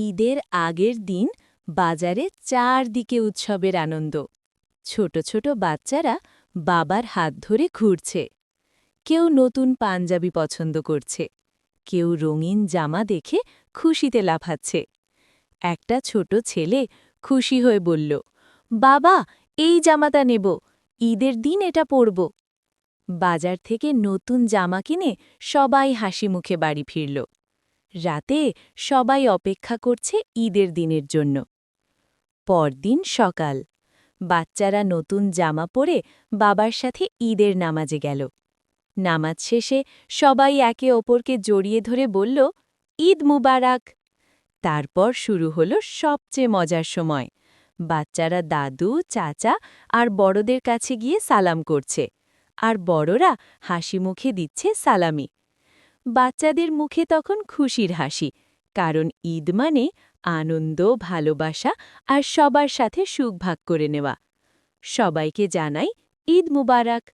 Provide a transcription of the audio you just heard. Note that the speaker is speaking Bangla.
ঈদের আগের দিন বাজারে চারদিকে উৎসবের আনন্দ। ছোট ছোট বাচ্চারা বাবার হাত ধরে ঘুরছে। কেউ নতুন পাঞ্জাবি পছন্দ করছে, কেউ রঙিন জামা দেখে খুশিতে লাফাচ্ছে। একটা ছোট ছেলে খুশি হয়ে বলল, বাবা, এই জামাটা নেব, ঈদের দিন এটা পরব। বাজার থেকে নতুন জামা কিনে সবাই হাসি মুখে বাড়ি ফিরল। রাতে সবাই অপেক্ষা করছে ঈদের দিনের জন্য। পরদিন সকাল, বাচ্চারা নতুন জামা পরে বাবার সাথে ঈদের নামাজে গেল। নামাজ শেষে সবাই একে অপরকে জড়িয়ে ধরে বলল, ঈদ মুবারক। তারপর শুরু হলো সবচেয়ে মজার সময়। বাচ্চারা দাদু, চাচা আর বড়দের কাছে গিয়ে সালাম করছে, আর বড়রা হাসি মুখে দিচ্ছে সালামি। বাচ্চাদের মুখে তখন খুশির হাসি, কারণ ঈদ মানে আনন্দ, ভালোবাসা আর সবার সাথে সুখ ভাগ করে নেওয়া। সবাইকে জানাই ঈদ মুবারক।